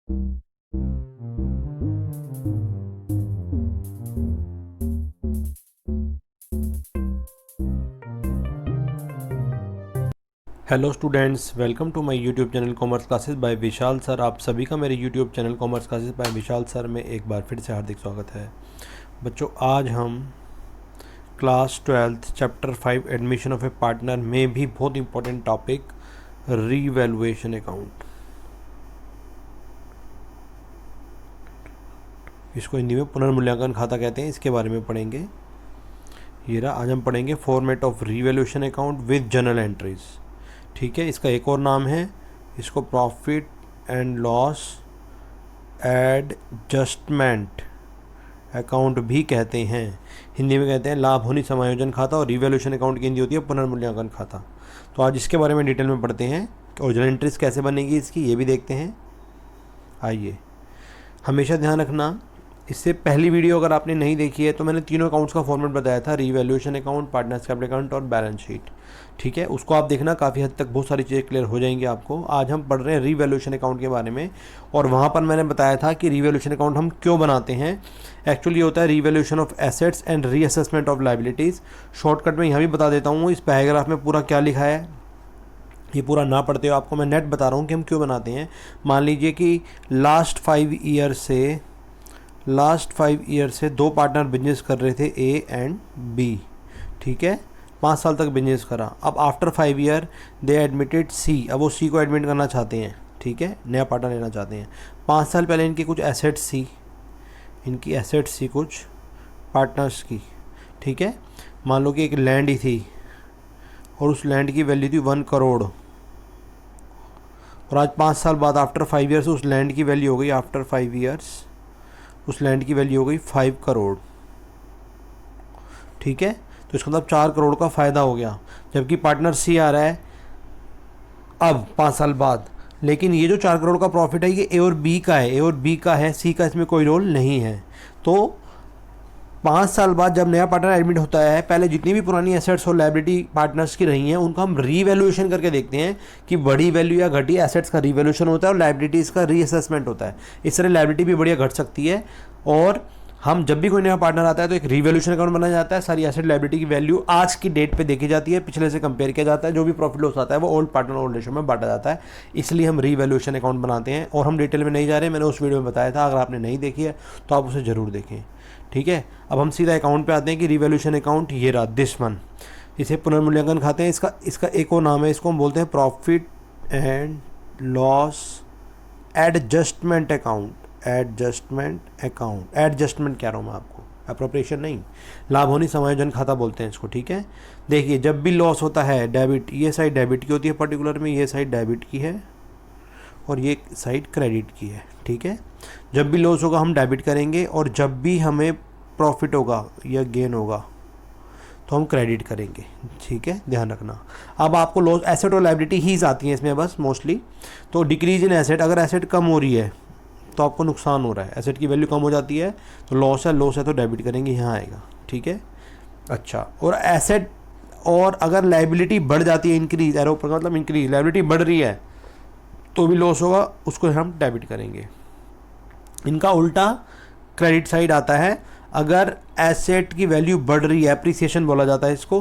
Hello students, welcome to my YouTube channel commerce classes by Vishal sir. आप सभी का मेरे YouTube channel commerce classes by Vishal sir में एक बार फिर से हार्दिक स्वागत है। बच्चों, आज हम class 12 chapter 5 admission of a partner में भी बहुत इंपॉर्टेंट टॉपिक रीवैल्यूएशन अकाउंट, इसको हिंदी में पुनर्मूल्यांकन खाता कहते हैं, इसके बारे में पढ़ेंगे। ये रहा, आज हम पढ़ेंगे format of revaluation account with journal entries. ठीक है, इसका एक और नाम है, इसको profit and loss adjustment account भी कहते हैं। हिंदी में कहते हैं लाभ हानि समायोजन खाता, और रिवैल्यूएशन अकाउंट की हिंदी होती है पुनर्मूल्यांकन खाता। तो आज इसके बारे में डिटेल में पढ़ते हैं कि ओरिजिनल एंट्रीज कैसे बनेगी इसकी, ये भी देखते हैं। आइए, हमेशा ध्यान रखना, इससे पहली वीडियो अगर आपने नहीं देखी है तो मैंने तीनों अकाउंट्स का फॉर्मेट बताया था, revaluation account, partners capital account और बैलेंस शीट। ठीक है, उसको आप देखना, काफ़ी हद तक बहुत सारी चीज़ें क्लियर हो जाएंगी आपको। आज हम पढ़ रहे हैं रीवैल्यूएशन अकाउंट के बारे में, और वहाँ पर मैंने बताया था कि रीवैल्यूएशन अकाउंट हम क्यों बनाते हैं। एक्चुअली होता है revaluation of assets and reassessment of liabilities. Shortcut में यहाँ भी बता देता हूँ, इस पैराग्राफ में पूरा क्या लिखा है ये पूरा ना पढ़ते हो, आपको मैं नेट बता रहा हूँ कि हम क्यों बनाते हैं। मान लीजिए कि लास्ट 5 ईयर से दो पार्टनर बिजनेस कर रहे थे, ए एंड बी। ठीक है, 5 साल तक बिजनेस करा। अब आफ्टर 5 ईयर दे एडमिटेड सी, अब वो सी को एडमिट करना चाहते हैं। ठीक है, नया पार्टनर लेना चाहते हैं। 5 साल पहले इनकी कुछ एसेट्स सी, इनकी एसेट्स सी कुछ पार्टनर्स की। ठीक है, मान लो कि एक लैंड ही थी और उस लैंड की वैल्यू थी 1 करोड़, और आज 5 साल बाद आफ्टर 5 ईयर्स उस लैंड की वैल्यू हो गई, आफ्टर 5 ईयर्स उस लैंड की वैल्यू हो गई 5 करोड़। ठीक है, तो इसका मतलब 4 करोड़ का फ़ायदा हो गया, जबकि पार्टनर सी आ रहा है अब 5 साल बाद। लेकिन ये जो 4 करोड़ का प्रॉफिट है ये ए और बी का है, ए और बी का है, सी का इसमें कोई रोल नहीं है। तो 5 साल बाद जब नया पार्टनर एडमिट होता है, पहले जितनी भी पुरानी एसेट्स और लायबिलिटी पार्टनर्स की रही हैं उनका हम रीवैल्यूएशन करके देखते हैं कि बड़ी वैल्यू या घटी एसेट्स का रीवैल्यूएशन होता है और लायबिलिटीज़ का रीअसेसमेंट होता है। इस तरह लायबिलिटी भी बढ़िया घट सकती है, और हम जब भी कोई नया पार्टनर आता है तो एक रीवैल्यूएशन अकाउंट बनाया जाता है। सारी एसेट लायबिलिटी की वैल्यू आज की डेट पे देखी जाती है, पिछले से कंपेयर किया जाता है, जो भी प्रॉफिट लॉस आता है वो ओल्ड पार्टनर ओल्ड रेशो में बांटा जाता है। इसलिए हम रीवैल्यूएशन अकाउंट बनाते हैं, और हम डिटेल में नहीं जा रहे, मैंने उस वीडियो में बताया था, अगर आपने नहीं देखी है तो आप उसे ज़रूर देखें। ठीक है, अब हम सीधा अकाउंट पे आते हैं कि रीवैल्यूएशन अकाउंट ये रहा, दिस वन, इसे पुनर्मूल्यांकन खाते हैं। इसका एक और नाम है, इसको हम बोलते हैं profit and loss adjustment account. Adjustment कह रहा हूँ मैं आपको, अप्रोप्रिएशन नहीं, लाभ हानि समायोजन खाता बोलते हैं इसको। ठीक है, देखिए जब भी लॉस होता है डेबिट, ये साइड डेबिट की होती है, पर्टिकुलर में ये साइड डेबिट की है और ये साइड क्रेडिट की है। ठीक है, जब भी लॉस होगा हम डेबिट करेंगे, और जब भी हमें प्रॉफिट होगा या गेन होगा तो हम क्रेडिट करेंगे। ठीक है, ध्यान रखना। अब आपको लॉस, एसेट और लायबिलिटी ही आती हैं इसमें बस मोस्टली। तो डिक्रीज इन एसेट, अगर एसेट कम हो रही है तो आपको नुकसान हो रहा है, एसेट की वैल्यू कम हो जाती है तो लॉस है तो डेबिट करेंगे, यहाँ आएगा। ठीक है, अच्छा, और एसेट, और अगर लायबिलिटी बढ़ जाती है, इंक्रीज, एरो पर मतलब इंक्रीज, लायबिलिटी बढ़ रही है तो भी लॉस होगा, उसको हम डेबिट करेंगे। इनका उल्टा क्रेडिट साइड आता है, अगर एसेट की वैल्यू बढ़ रही है, एप्रिसिएशन बोला जाता है इसको,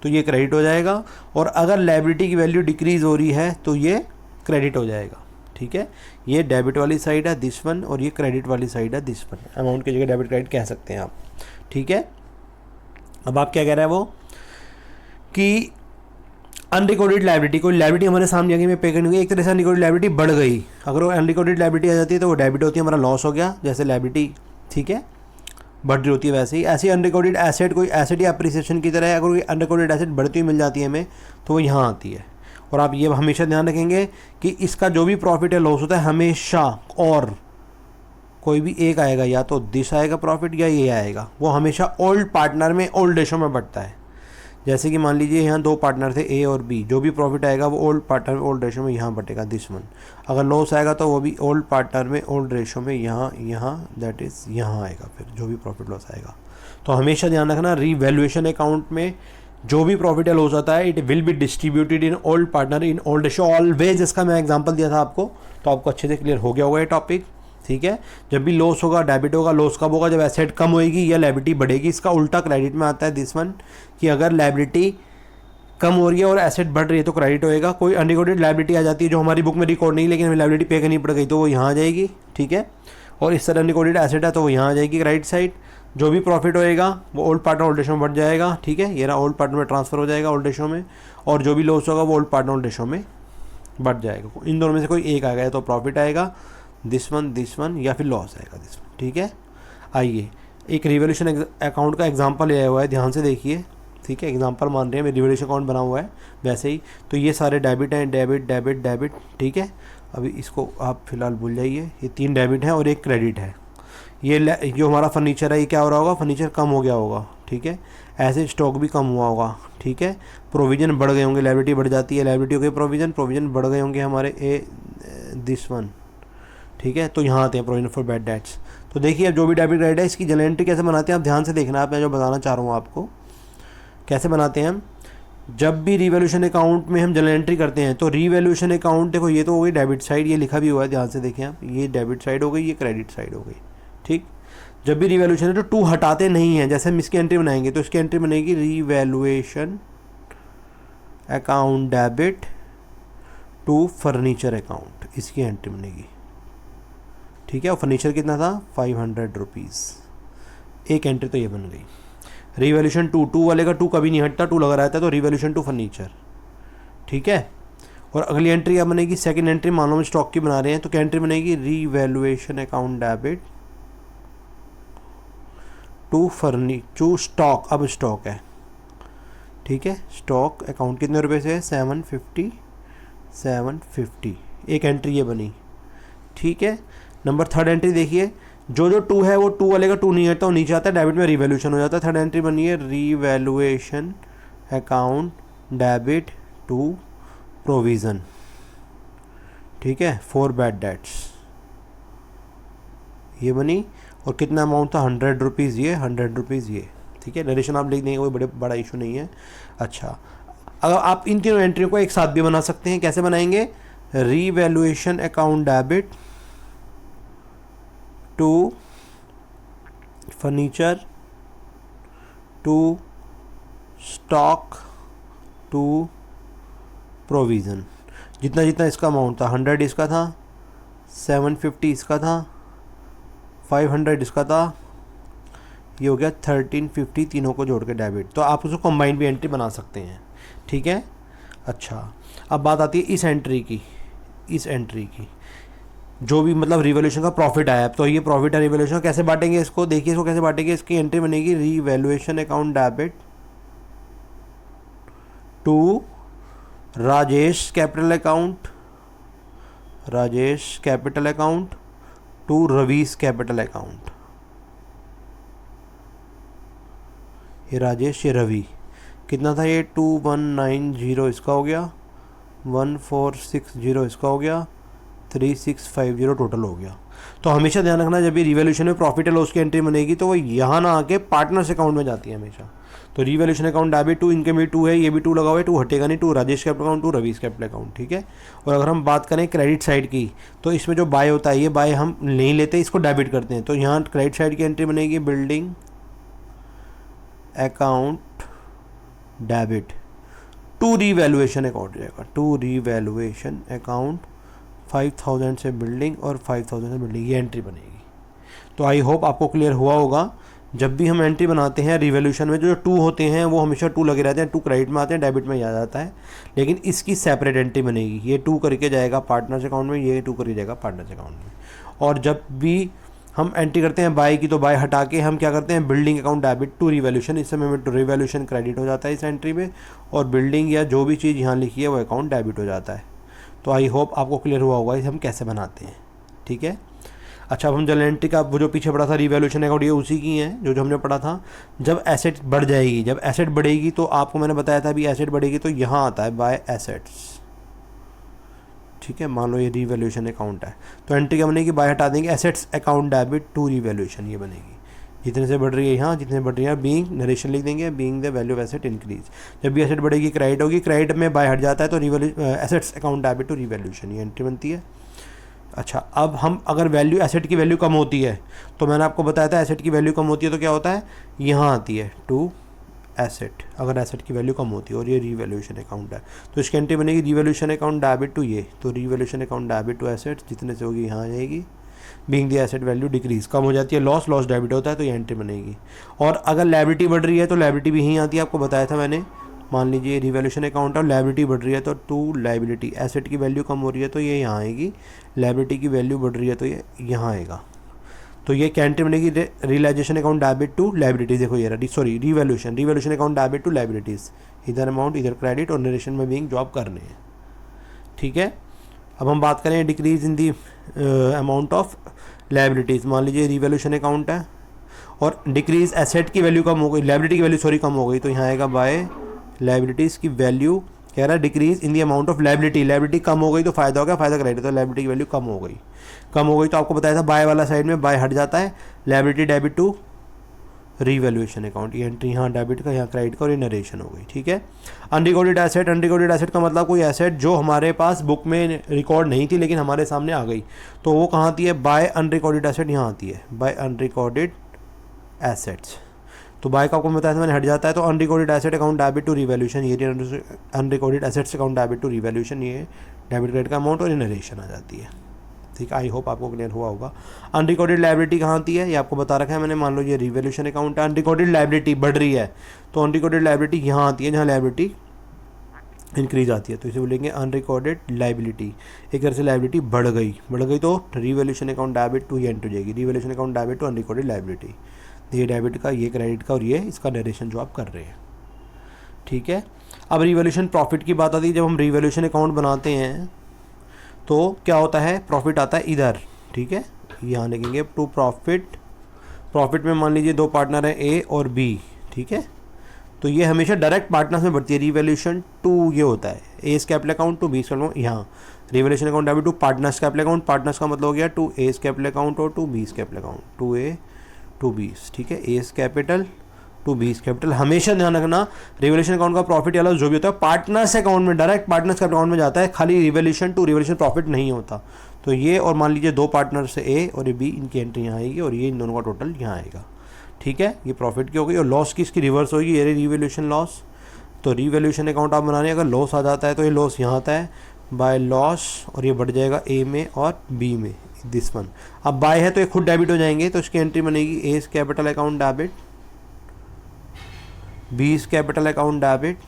तो ये क्रेडिट हो जाएगा, और अगर लायबिलिटी की वैल्यू डिक्रीज हो रही है तो ये क्रेडिट हो जाएगा। ठीक है, ये डेबिट वाली साइड है दिस वन, और ये क्रेडिट वाली साइड है दिस वन। अमाउंट की जगह डेबिट क्रेडिट कह सकते हैं आप। ठीक है, अब आप क्या कह रहे हैं वो कि अनरिकॉर्डेड लायबिलिटी, कोई लायबिलिटी हमारे सामने आगे में पे करनी होगी, एक तरह से अनरिकॉर्डेड लायबिलिटी बढ़ गई, अगर वो अनरिकॉर्डेड लायबिलिटी आ जाती है तो वो डेबिट होती है, हमारा लॉस हो गया, जैसे लायबिलिटी ठीक है बढ़ रही होती है वैसे ही। ऐसी अनरिकॉर्डेड एसेट, कोई एसेट या अप्रिसिएशन की तरह है, अगर कोई अनरिकॉर्डेड एसेट बढ़ती हुई मिल जाती है हमें तो वो यहाँ आती है। और आप ये हमेशा ध्यान रखेंगे कि इसका जो भी प्रॉफिट है लॉस होता है हमेशा, और कोई भी एक आएगा, या तो दिस आएगा प्रॉफिट या ये आएगा, वो हमेशा ओल्ड पार्टनर में ओल्ड रेशो में बढ़ता है। जैसे कि मान लीजिए यहाँ दो पार्टनर थे ए और बी, जो भी प्रॉफिट आएगा वो ओल्ड पार्टनर में ओल्ड रेशो में यहाँ बटेगा, दिस वन। अगर लॉस आएगा तो वो भी ओल्ड पार्टनर में ओल्ड रेशो में यहाँ दैट इज़ यहाँ आएगा, फिर जो भी प्रॉफिट लॉस आएगा। तो हमेशा ध्यान रखना, रीवैल्यूएशन अकाउंट में जो भी प्रॉफिट या लॉस आता है it will be distributed in old partner in old ratio always. इसका मैं एग्जांपल दिया था आपको, तो आपको अच्छे से क्लियर हो गया होगा ये टॉपिक, ठीक है। जब भी लॉस होगा डेबिट होगा, लॉस कब होगा, जब एसेट कम होएगी या लायबिलिटी बढ़ेगी। इसका उल्टा क्रेडिट में आता है दिस वन, कि अगर लायबिलिटी कम हो रही है और एसेट बढ़ रही है तो क्रेडिट होएगा। कोई अनरिकॉर्डेड लायबिलिटी आ जाती है जो हमारी बुक में रिकॉर्ड नहीं, लेकिन हमें लायबिलिटी पे करनी पड़ गई, तो वो यहाँ आ जाएगी, ठीक है। और इस तरह अनरिकॉर्डेड एसेट है तो वो यहाँ आ जाएगी क्रेडिट साइड। जो भी प्रॉफिट होएगा वो ओल्ड पार्टनर ओल्ड रेशो में बढ़ जाएगा, ठीक है। ये रहा ओल्ड पार्टनर में ट्रांसफर हो जाएगा ओल्ड रेशो में, और जो भी लॉस होगा वो ओल्ड पार्टनर ओल्ड रेशो में बढ़ जाएगा। इन दोनों में से कोई एक आ गया तो प्रॉफिट आएगा दिस वन, या फिर लॉस आएगा दिस वन, ठीक है। आइए एक रिवॉल्यूशन अकाउंट का एग्जांपल लिया हुआ है, ध्यान से देखिए, ठीक है। एग्जांपल मान रहे हैं, मेरे रिवॉल्यूशन अकाउंट बना हुआ है वैसे ही। तो ये सारे डेबिट हैं, डेबिट डेबिट डेबिट, ठीक है। अभी इसको आप फिलहाल भूल जाइए, ये 3 डेबिट हैं और एक क्रेडिट है। ये जो हमारा फर्नीचर है ये क्या हो रहा होगा, फर्नीचर कम हो गया होगा, ठीक है। ऐसे स्टॉक भी कम हुआ होगा, ठीक है। प्रोविजन बढ़ गए होंगे, लायबिलिटी बढ़ जाती है, लायबिलिटी हो गई प्रोविजन बढ़ गए होंगे हमारे दिस वन, ठीक है। तो यहाँ आते हैं प्रोविजन फॉर बैड डेट्स। तो देखिए अब जो भी डेबिट क्रेडिट है इसकी जनरल एंट्री कैसे बनाते हैं आप ध्यान से देखना। आप मैं जो बताना चाह रहा हूँ आपको कैसे बनाते हैं हम। जब भी रिवॉल्यूशन अकाउंट में हम जनरल एंट्री करते हैं तो रिवॉल्यूशन अकाउंट, देखो ये तो हो गई डेबिट साइड, ये लिखा भी हुआ है ध्यान से देखें आप, ये डेबिट साइड हो गई, ये क्रेडिट साइड हो गई, ठीक। जब भी रिवॉल्यूशन है तो 2 हटाते नहीं हैं, जैसे हम इसकी एंट्री बनाएंगे तो इसकी एंट्री बनेगी revaluation account debit to furniture account, इसकी एंट्री बनेगी, ठीक है। और फर्नीचर कितना था 500 रुपीज़, एक एंट्री तो ये बन गई। रिवॉल्यूशन 2 वाले का 2 कभी नहीं हटता, 2 लगा रहता है, तो रिवॉल्यूशन टू फर्नीचर, ठीक है। और अगली एंट्री क्या बनेगी, सेकंड एंट्री मान लो हम स्टॉक की बना रहे हैं तो क्या एंट्री बनेगी, revaluation account debit to stock, अब स्टॉक है, ठीक है। स्टॉक अकाउंट कितने रुपए से है 750, एक एंट्री ये बनी, ठीक है। नंबर थर्ड एंट्री देखिए, जो 2 है वो 2 वाले का 2 नहीं हटता, वो नीचे आता है, डेबिट में रिवॉल्यूशन हो जाता है। थर्ड एंट्री बनी है revaluation account debit to provision, ठीक है, फॉर बैड डेट्स, ये बनी। और कितना अमाउंट था 100 रुपीज़, ये 100 रुपीज़ ये, ठीक है। नरेशन आप लिख देंगे, कोई बड़ा इशू नहीं है। अच्छा, अगर आप इन तीनों एंट्रियों को एक साथ भी बना सकते हैं, कैसे बनाएंगे, revaluation account debit to furniture to stock to provision. जितना जितना इसका अमाउंट था, 100 इसका था, 750 इसका था, 500 इसका था, ये हो गया 1350, तीनों को जोड़ के डेबिट। तो आप उसको कंबाइन भी एंट्री बना सकते हैं, ठीक है। अच्छा, अब बात आती है इस एंट्री की, इस एंट्री की जो भी मतलब रिवॉल्यूशन का प्रॉफिट आया, तो ये प्रॉफिट है रिवॉल्यूशन, कैसे बांटेंगे इसको, देखिए इसको कैसे बांटेंगे। इसकी एंट्री बनेगी revaluation account debit to Rajesh capital account, Rajesh capital account to Ravish capital account. ये राजेश, ये रवि, कितना था ये 2190 इसका हो गया, 1460 इसका हो गया, 3650 टोटल हो गया। तो हमेशा ध्यान रखना जब भी रिवॉल्यूशन में प्रॉफिट एंड लॉस की एंट्री बनेगी तो वो यहाँ ना आके पार्टनर्स अकाउंट में जाती है हमेशा। तो रिवॉल्यूशन अकाउंट डेबिट 2, इनके में 2 है, ये भी 2 लगा हुआ है, 2 हटेगा नहीं, 2 Rajesh capital account, 2 Ravish capital account, ठीक है। और अगर हम बात करें क्रेडिट साइड की तो इसमें जो बाय होता है ये बाय हम नहीं लेते, इसको डेबिट करते हैं। तो यहाँ क्रेडिट साइड की एंट्री बनेगी building account debit to revaluation account जाएगा, टू रिवैल्यूएशन अकाउंट 5000 से बिल्डिंग और 5000 से बिल्डिंग, ये एंट्री बनेगी। तो आई होप आपको क्लियर हुआ होगा। जब भी हम एंट्री बनाते हैं रिवॉल्यूशन में जो 2 होते हैं वो हमेशा 2 लगे रहते हैं, 2 क्रेडिट में आते हैं, डेबिट में आ जाता है, लेकिन इसकी सेपरेट एंट्री बनेगी। ये 2 करके जाएगा पार्टनर्स अकाउंट में, ये 2 करके जाएगा पार्टनर्स अकाउंट में। और जब भी हम एंट्री करते हैं बाय की तो बाय हटा के हम क्या करते हैं building account debit to revaluation, इस समय में रिवॉल्यूशन क्रेडिट हो जाता है इस एंट्री में, और बिल्डिंग या जो भी चीज़ यहाँ लिखी है वो अकाउंट डेबिट हो जाता है। तो आई होप आपको क्लियर हुआ होगा इसे हम कैसे बनाते हैं, ठीक है। अच्छा, अब हम जनरल एंट्री का वो जो पीछे पढ़ा था रिवॉल्यूशन अकाउंट, ये उसी की है जो हमने पढ़ा था। जब एसेट बढ़ जाएगी, जब एसेट बढ़ेगी तो आपको मैंने बताया था अभी एसेट बढ़ेगी तो यहाँ आता है बाय एसेट्स, ठीक है। मान लो ये रिवॉल्यूशन अकाउंट है तो एंट्री क्या बनेगी, बाय हटा देंगे, assets account debit to revaluation, ये बनेगी। जितने से बढ़ रही है यहाँ, जितने बढ़ रही है बीइंग, नरेशन लिख देंगे, being the value of asset increase. जब भी एसेट बढ़ेगी क्रेडिट होगी, क्रेडिट में बाय हट जाता है तो assets account debit to revaluation, ये एंट्री बनती है। अच्छा, अब हम अगर वैल्यू एसेट की वैल्यू कम होती है तो मैंने आपको बताया था एसेट की वैल्यू कम होती है तो क्या होता है, यहाँ आती है टू एसेट, अगर एसेट की वैल्यू कम होती है, और ये रिवैल्यूएशन अकाउंट है तो इसकी एंट्री बनेगी रिवैल्यूएशन अकाउंट डेबिट टू ये, तो revaluation account debit to asset, जितने से होगी यहाँ आ जाएगी, being the asset value decrease, कम हो जाती है, लॉस डेबिट होता है तो ये एंट्री बनेगी। और अगर लायबिलिटी बढ़ रही है तो लायबिलिटी भी यहीं आती है, आपको बताया था मैंने। मान लीजिए रिवैल्यूएशन अकाउंट और लायबिलिटी बढ़ रही है तो टू लायबिलिटी, एसेट की वैल्यू कम हो रही है तो ये यहाँ आएगी, लायबिलिटी की वैल्यू बढ़ रही है तो ये यहाँ आएगा, तो ये क्या एंट्री बनेगी, realisation account debit to liabilities. देखो ये sorry revaluation account debit to liabilities, इधर अमाउंट इधर क्रेडिट और नरेशन में बीइंग जॉब करने हैं, ठीक है। अब हम बात करें decrease in the amount of liabilities. मान लीजिए रिवैल्यूएशन अकाउंट है और डिक्रीज एसेट की वैल्यू कम हो गई, लायबिलिटी की वैल्यू कम हो गई, तो यहाँ आएगा बाय लायबिलिटीज़ की वैल्यू, कह रहा है decrease in the amount of liability कम हो गई तो फायदा हो गया, फायदा क्रेडिट, तो लायबिलिटी की वैल्यू कम हो गई तो आपको बताया था बाय वाला साइड में बाय हट जाता है, liability debit to revaluation account, ये एंट्री यहाँ डेबिट का, यहाँ क्रेडिट का और ये नरेशन हो गई, ठीक है। अनरिकॉर्डेड एसेट का मतलब कोई एसेट जो हमारे पास बुक में रिकॉर्ड नहीं थी लेकिन हमारे सामने आ गई, तो वो कहाँ आती है, बाय अनरिकॉर्डेड एसेट, यहाँ आती है बाय अनरिकॉर्डेड एसेट्स, तो बाय का आपको बताया था मैंने हट जाता है, तो unrecorded asset account debit to revaluation, ये unrecorded assets account debit to revaluation, ये डेबिट क्रेडिट का अमाउंट और ये नरेशन आ जाती है, ठीक है। आई होप आपको क्लियर हुआ होगा। अनरिकॉर्डेड लायबिलिटी कहाँ आती है, ये आपको बता रखा है मैंने। मान लो ये रिवैल्यूएशन अकाउंट है, अनरिकॉर्डेड लायबिलिटी बढ़ रही है तो अनरिकॉर्डेड लायबिलिटी यहाँ आती है जहाँ लायबिलिटी इंक्रीज आती है, तो इसे बोलेंगे अनरिकॉर्डेड लायबिलिटी। एक तरह से लायबिलिटी बढ़ गई तो रिवैल्यूएशन अकाउंट डेबिट टू ये एंट्री हो जाएगी, revaluation account debit to unrecorded liability, ये डेबिट का, ये क्रेडिट का और ये इसका नरेशन जो आप कर रहे हैं, ठीक है। अब रिवैल्यूएशन प्रॉफिट की बात आती है, जब हम रिवैल्यूएशन अकाउंट बनाते हैं तो क्या होता है, प्रॉफिट आता है इधर, ठीक है, यहाँ लिखेंगे टू प्रॉफिट में मान लीजिए दो पार्टनर हैं ए और बी, ठीक है, तो ये हमेशा डायरेक्ट पार्टनर्स में बढ़ती है। रिवैल्यूएशन टू ये होता है A's capital account to B's capital, यहाँ revaluation account debit to partners capital account, partners का मतलब हो गया टू एस कैपिटल अकाउंट और to B's capital account, to A to B's, ठीक है, A's capital to B's capital. हमेशा ध्यान रखना रिवैल्यूएशन अकाउंट का प्रॉफिट या लॉस जो भी होता है पार्टनर्स अकाउंट में, डायरेक्ट पार्टनर्स का अकाउंट में जाता है, खाली रिवैल्यूएशन टू रिवैल्यूएशन प्रॉफिट नहीं होता। तो ये और मान लीजिए दो पार्टनर्स से ए और ये बी, इनकी एंट्री यहाँ आएगी और ये इन दोनों का टोटल यहाँ आएगा, ठीक है। ये प्रॉफिट की हो गई और लॉस की इसकी रिवर्स होगी, ये रिवैल्यूएशन लॉस। तो रिवैल्यूएशन अकाउंट आप बनाने, अगर लॉस आ जाता है तो ये लॉस यहाँ आता है बाय लॉस और ये बढ़ जाएगा ए में और बी में, दिस वन। अब बाय है तो ये खुद डेबिट हो जाएंगे, तो इसकी एंट्री बनेगी S capital account debit, B's capital account debit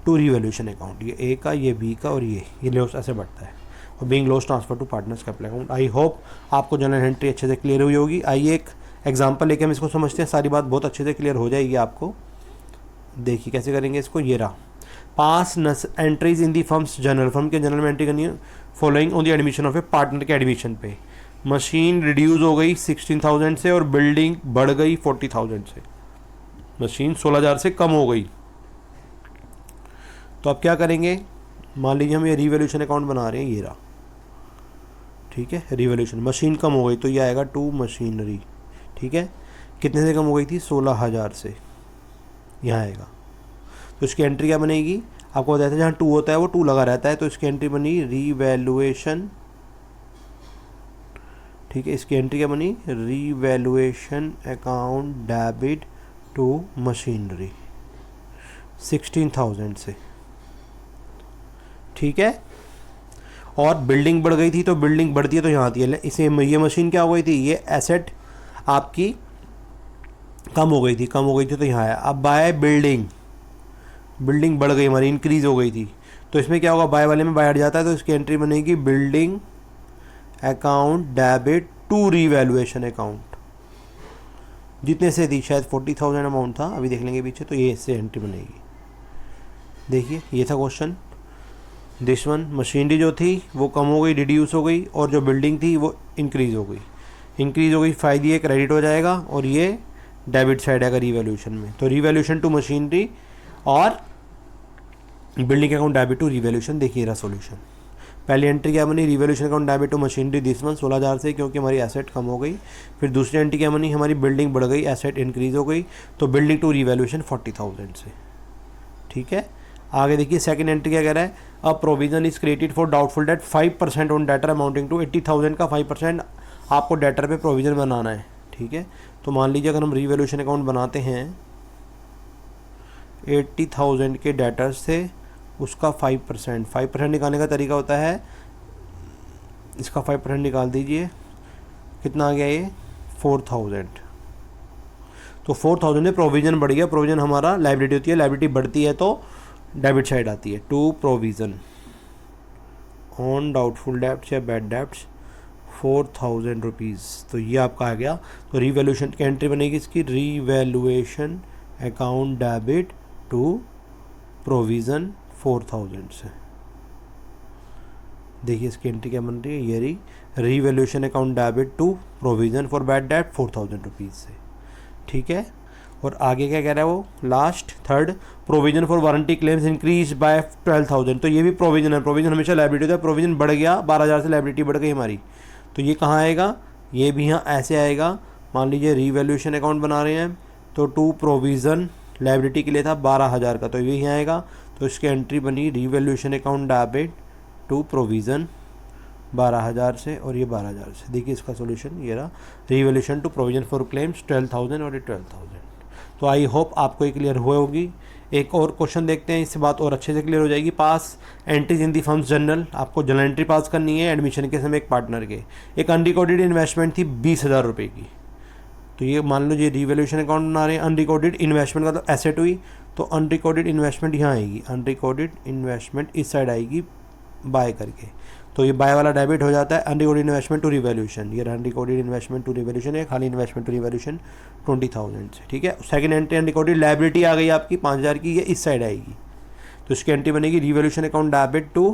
to revaluation account, ये ए का, ये बी का और ये लॉस ऐसे बढ़ता है, और being loss transfer to partners capital account. I hope आपको जनरल एंट्री अच्छे से क्लियर हुई होगी। आइए एक एग्जांपल लेके हम इसको समझते हैं, सारी बात बहुत अच्छे से क्लियर हो जाएगी आपको। देखिए कैसे करेंगे इसको, ये रहा, pass entries in the firm's journal, firm के जर्नल में एंट्री करनी है following on the admission of a partner के एडमिशन पे। मशीन रिड्यूस हो गई 16,000 से और बिल्डिंग बढ़ गई 40,000 से, मशीन 16,000 से कम हो गई, तो अब क्या करेंगे, मान लीजिए हम ये रिवैल्यूएशन अकाउंट बना रहे हैं, ये रहा, ठीक है, रिवैल्यूएशन, मशीन कम हो गई तो ये आएगा टू मशीनरी, ठीक है, कितने से कम हो गई थी, 16,000 से, यहाँ आएगा, तो इसकी एंट्री क्या बनेगी, आपको बताया था जहाँ टू होता है वो टू लगा रहता है, तो इसकी एंट्री बनी रिवैल्यूएशन, ठीक है, इसकी एंट्री क्या बनी, revaluation account debit to machinery 16,000 से, ठीक है। और बिल्डिंग बढ़ गई थी तो बिल्डिंग बढ़ती है तो यहाँ आती है, इसे ये मशीन क्या हो गई थी, ये एसेट आपकी कम हो गई थी तो यहाँ आया। अब बाय बिल्डिंग बढ़ गई हमारी, इंक्रीज हो गई थी, तो इसमें क्या होगा, बाय वाले में बाय हट जाता है तो इसकी एंट्री बनेगी building account debit to revaluation account, जितने से थी शायद 40,000 अमाउंट था, अभी देख लेंगे पीछे, तो ये इससे एंट्री बनेगी। देखिए ये था क्वेश्चन, दिस वन, मशीनरी जो थी वो कम हो गई, रिड्यूस हो गई, और जो बिल्डिंग थी वो इंक्रीज हो गई, फायदे ये क्रेडिट हो जाएगा और ये डेबिट साइड आएगा रिवैल्यूएशन में, तो रिवैल्यूएशन टू मशीनरी और building account debit to revaluation. देखिए रहा सॉल्यूशन, पहली एंट्री क्या बनी, revaluation account debit to machinery this month 16,000 से, क्योंकि हमारी एसेट कम हो गई। फिर दूसरी एंट्री क्या बनी, हमारी बिल्डिंग बढ़ गई, एसेट इंक्रीज हो गई, तो बिल्डिंग टू रिवैल्यूएशन 40,000 से। ठीक है, आगे देखिए सेकंड एंट्री क्या कह रहा है, a provision is created for doubtful debt 5% on debtor amounting to 80,000 का 5% आपको डेटर पे प्रोविजन बनाना है। ठीक है, तो मान लीजिए अगर हम रिवैल्यूएशन अकाउंट बनाते हैं 80,000 के डेटर्स थे, उसका 5% निकालने का तरीका होता है, इसका 5% निकाल दीजिए, कितना आ गया ये 4,000। तो 4,000 में प्रोविज़न बढ़ गया, प्रोविज़न हमारा लाइबिलिटी होती है, लाइबिलिटी बढ़ती है तो डेबिट साइड आती है, to provision on doubtful debts या बैड डेब्ट्स 4,000 रुपीज़। तो ये आपका आ गया। तो रिवैल्यूएशन की एंट्री बनेगी इसकी, revaluation account debit to provision 4,000 से। देखिए इसकी एंट्री क्या बन रही है, ये रही, revaluation account debit to provision for bad debt 4,000 rupees से। ठीक है, और आगे क्या कह रहा है वो, last third, provision for warranty claims increase by 12,000। तो ये भी प्रोविजन है, प्रोविजन हमेशा लाइबिलिटी होता है, प्रोविजन बढ़ गया 12,000 से, लाइबिलिटी बढ़ गई हमारी, तो ये कहाँ आएगा, ये भी यहाँ ऐसे आएगा। मान लीजिए रिवैल्यूएशन अकाउंट बना रहे हैं, तो टू प्रोविज़न लाइबिलिटी के लिए था 12,000 का, तो ये यहाँ आएगा। तो इसकी एंट्री बनी revaluation account debit to provision 12,000 से, और ये 12,000 से। देखिए इसका सोल्यूशन ये रहा, revaluation to provision for claims 12,000 और ये 12,000। तो आई होप आपको ये क्लियर हुए होगी। एक और क्वेश्चन देखते हैं, इससे बात और अच्छे से क्लियर हो जाएगी। Pass entries in the firm's journal, आपको जर्नल एंट्री पास करनी है एडमिशन के समय एक पार्टनर के। एक अनरिकॉर्डेड इन्वेस्टमेंट थी 20,000 रुपये की, तो ये मान लो ये रिवैल्यूएशन अकाउंट बना रहे हैं, अनरिकॉर्डेड इन्वेस्टमेंट का तो एसेट हुई, तो अनरिकॉर्डेड इन्वेस्टमेंट यहाँ आएगी, अनरिकॉर्डेड इन्वेस्टमेंट इस साइड आएगी बाय करके, तो ये बाय वाला डेबिट हो जाता है, अनरिकॉर्डेड इन्वेस्टमेंट टू रिवैल्यूएशन, ये अनरिकॉर्डेड इन्वेस्टमेंट टू रिवैल्यूएशन है, खाली इन्वेस्टमेंट टू रिवैल्यूएशन 20,000 से। ठीक है, सेकंड एंट्री अनरिकॉर्डेड लायबिलिटी आ गई आपकी 5,000 की, ये इस साइड आएगी, तो इसकी एंट्री बनेगी revaluation account debit to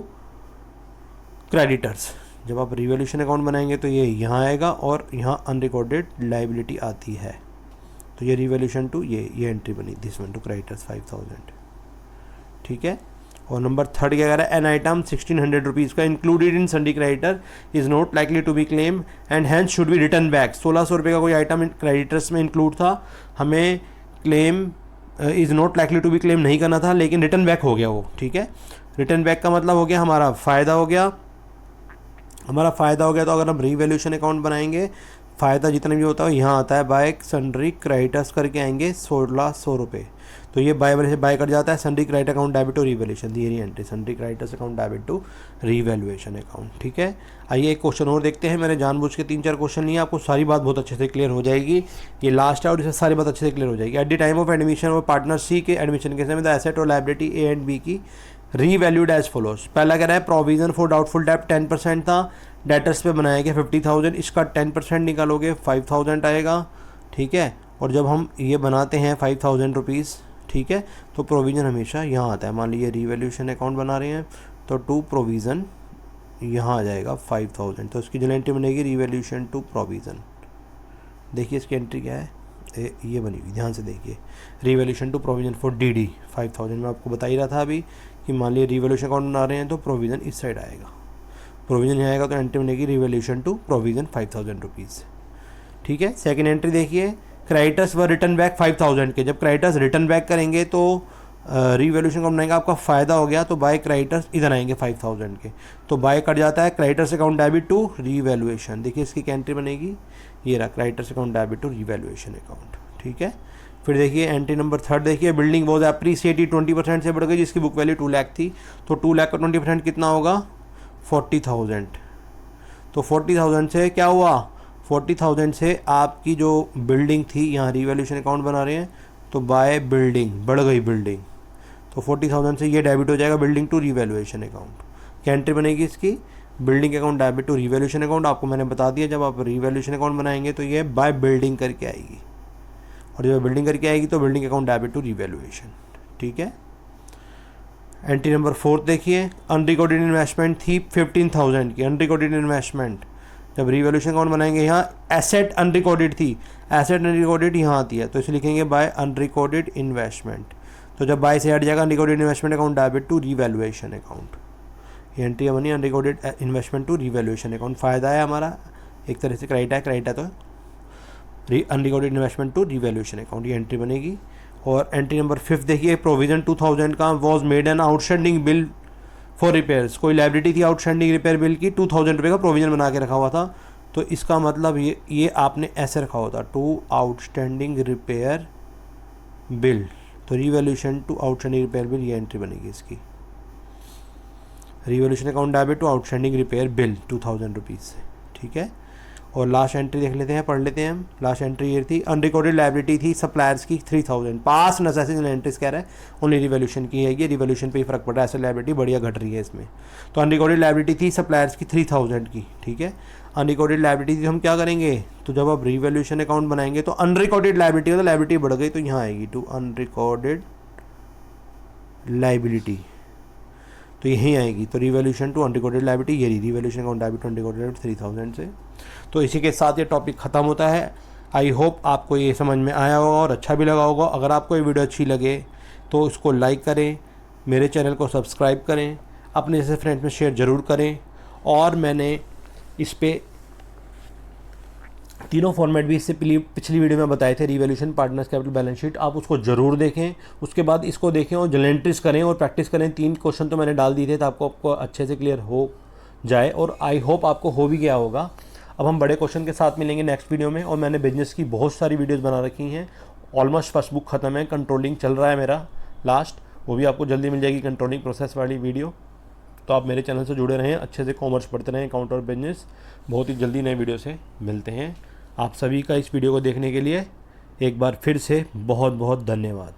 creditors. जब आप रिवैल्यूएशन अकाउंट बनाएंगे तो ये यहाँ आएगा और यहाँ अनरिकॉर्डेड लायबिलिटी आती है, तो ये रिवैल्यूएशन टू ये एंट्री बनी, दिस वन टू क्रेडिटर्स 5,000। ठीक है, और नंबर थर्ड क्या कह रहा है, एन आइटम 1,600 रुपीज़ का included in sundry creditor is not likely to be claim and hence should be written back. 1,600 रुपये का कोई आइटम क्रेडिटर्स में इंक्लूड था, हमें claim is not likely to be claim नहीं करना था, लेकिन रिटर्न बैक हो गया वो। ठीक है, रिटर्न बैक का मतलब हो गया हमारा फ़ायदा हो गया, हमारा फ़ायदा हो गया। तो अगर हम रिवैल्यूएशन अकाउंट बनाएंगे, फ़ायदा जितना भी होता है यहाँ आता है, बाय सन्ड्री क्रेडिटर्स करके आएंगे 1,600 रुपये, तो ये बाय वाले से बाय कर जाता है, sundry credit account debit to revaluation, the entry sundry creditors account debit to revaluation account. ठीक है, आइए एक क्वेश्चन और देखते हैं। मैंने जानबूझ के 3-4 क्वेश्चन लिए, आपको सारी बात बहुत अच्छे से क्लियर हो जाएगी, ये लास्ट है और इससे सारी बात अच्छे से क्लियर हो जाएगी। At the time of admission और पार्टनर सी के एडमिशन के समय द एसेट और लायबिलिटी ए एंड बी की रीवैल्यूड एज फॉलोज। पहला कह रहा है प्रोविजन फॉर डाउटफुल डेब्ट 10% था, डेटर्स पे बनाया गया 50,000, इसका 10% निकालोगे 5,000 आएगा। ठीक है, और जब हम ये बनाते हैं 5,000 रुपीज़, ठीक है, तो प्रोविज़न हमेशा यहाँ आता है। मान लीजिए रिवैल्यूएशन अकाउंट बना रहे हैं, तो टू प्रोविज़न यहाँ आ जाएगा 5,000, तो इसकी जो एंट्री बनेगी रिवैल्यूएशन टू प्रोविज़न। देखिए इसकी एंट्री क्या है, ये बनी हुई, ध्यान से देखिए, revaluation to provision for DD 5,000। मैं आपको बता ही रहा था अभी कि मान लीजिए रिवैल्यूएशन अकाउंट बना रहे हैं, तो प्रोविज़न इस साइड आएगा, प्रोविज़न यहाँ आएगा, तो एंट्री बनेगी रिवैल्यूएशन टू प्रोविज़न 5,000 रुपीज़। ठीक है, सेकंड एंट्री देखिए, क्रेडिटर्स व रिटर्न बैक 5,000 के, जब क्रेडिटर्स रिटर्न बैक करेंगे तो रिवैल्यूएशन अकाउंट बनाएंगे, आपका फ़ायदा हो गया, तो बाय क्रेडिटर्स इधर आएंगे 5,000 के, तो बाय कट जाता है creditors account debit to revaluation. देखिए इसकी एंट्री बनेगी, ये रहा creditors account debit to revaluation account. ठीक है, फिर देखिए एंट्री नंबर थर्ड देखिए, बिल्डिंग वॉज एप्रिसिएटेड 20% से बढ़ गई, जिसकी बुक वैल्यू 2 लाख थी, तो 2 लाख का 20% कितना होगा 40,000। तो 40,000 से क्या हुआ, 40,000 से आपकी जो बिल्डिंग थी, यहाँ रिवैल्यूएशन अकाउंट बना रहे हैं, तो बाय बिल्डिंग बढ़ गई बिल्डिंग, तो 40,000 से ये डेबिट हो जाएगा बिल्डिंग टू रिवैल्यूएशन अकाउंट। क्या एंट्री बनेगी इसकी, building account debit to revaluation account. आपको मैंने बता दिया, जब आप रिवैल्यूएशन अकाउंट बनाएंगे तो ये बाय बिल्डिंग करके आएगी, और जब बिल्डिंग करके आएगी तो building account debit to revaluation. ठीक है, एंट्री नंबर 4 देखिए, अनरिकॉर्डेड इन्वेस्टमेंट थी 15,000 की, अनरिकॉर्डेड इन्वेस्टमेंट, जब रिवैल्यूएशन अकाउंट बनाएंगे, यहाँ एसेट अनरिकॉर्डेड थी, एसेट अनरिकॉर्डेड यहाँ आती है, तो इसे लिखेंगे बाय अनरिकॉर्डेड इन्वेस्टमेंट। तो जब बाय से हट जाएगा unrecorded investment account debit to revaluation account, ये एंट्री बनी unrecorded investment to revaluation account. फ़ायदा है हमारा एक तरह से, क्रेडिट है तो unrecorded investment to revaluation account, ये एंट्री बनेगी। और एंट्री नंबर 5 देखिए, प्रोविजन 2000 का was made an outstanding bill for repairs. कोई लाइबिलिटी थी आउटस्टैंडिंग रिपेयर बिल की, 2000 रुपये का प्रोविजन बना के रखा हुआ था। तो इसका मतलब ये आपने ऐसे रखा होता, टू आउटस्टैंडिंग रिपेयर बिल, तो revaluation to outstanding repair bill, ये एंट्री बनेगी इसकी। Revaluation account debit to outstanding repair bill 2000 rupees से, ठीक है। और लास्ट एंट्री देख लेते हैं, पढ़ लेते हैं हम। लास्ट एंट्री ये थी, अनरिकॉर्डेड लायबिलिटी थी सप्लायर्स की 3000, पास नेसेसरी एंट्रीज कह रहा है, ओनली रिवैल्यूएशन की है, ये रिवैल्यूएशन पे ही फर्क पड़ रहा है, ऐसे लायबिलिटी बढ़िया घट रही है इसमें। तो अनरिकॉर्डेड लायबिलिटी थी सप्लायर्स की 3000 की, ठीक है। अनरिकॉर्डेड लायबिलिटी थी, हम क्या करेंगे, तो जब आप रिवैल्यूएशन अकाउंट बनाएंगे तो अनरिकॉर्डेड लायबिलिटी, तो लायबिलिटी बढ़ गई तो यहाँ आएगी टू अनरिकॉर्डेड लायबिलिटी, तो यहीं आएगी। तो रिवैल्यूएशन टू अनरिकॉर्डेड लायबिलिटी, ये revaluation account debit to unrecorded 3000 से। तो इसी के साथ ये टॉपिक ख़त्म होता है। आई होप आपको ये समझ में आया होगा और अच्छा भी लगा होगा। अगर आपको ये वीडियो अच्छी लगे तो इसको लाइक करें, मेरे चैनल को सब्सक्राइब करें, अपने जैसे फ्रेंड्स में शेयर ज़रूर करें। और मैंने इस पे तीनों फॉर्मेट भी इससे पिछली वीडियो में बताए थे, revaluation, partners capital, balance sheet, आप उसको ज़रूर देखें। उसके बाद इसको देखें और जर्नल एंट्रीज करें और प्रैक्टिस करें। 3 क्वेश्चन तो मैंने डाल दिए थे तो आपको अच्छे से क्लियर हो जाए, और आई होप आपको हो भी गया होगा। अब हम बड़े क्वेश्चन के साथ मिलेंगे नेक्स्ट वीडियो में। और मैंने बिजनेस की बहुत सारी वीडियोज़ बना रखी हैं, ऑलमोस्ट फर्स्ट बुक ख़त्म है, कंट्रोलिंग चल रहा है मेरा लास्ट, वो भी आपको जल्दी मिल जाएगी, कंट्रोलिंग प्रोसेस वाली वीडियो। तो आप मेरे चैनल से जुड़े रहें, अच्छे से कॉमर्स पढ़ते रहें, अकाउंट और बिजनेस। बहुत ही जल्दी नए वीडियो से मिलते हैं। आप सभी का इस वीडियो को देखने के लिए एक बार फिर से बहुत बहुत धन्यवाद।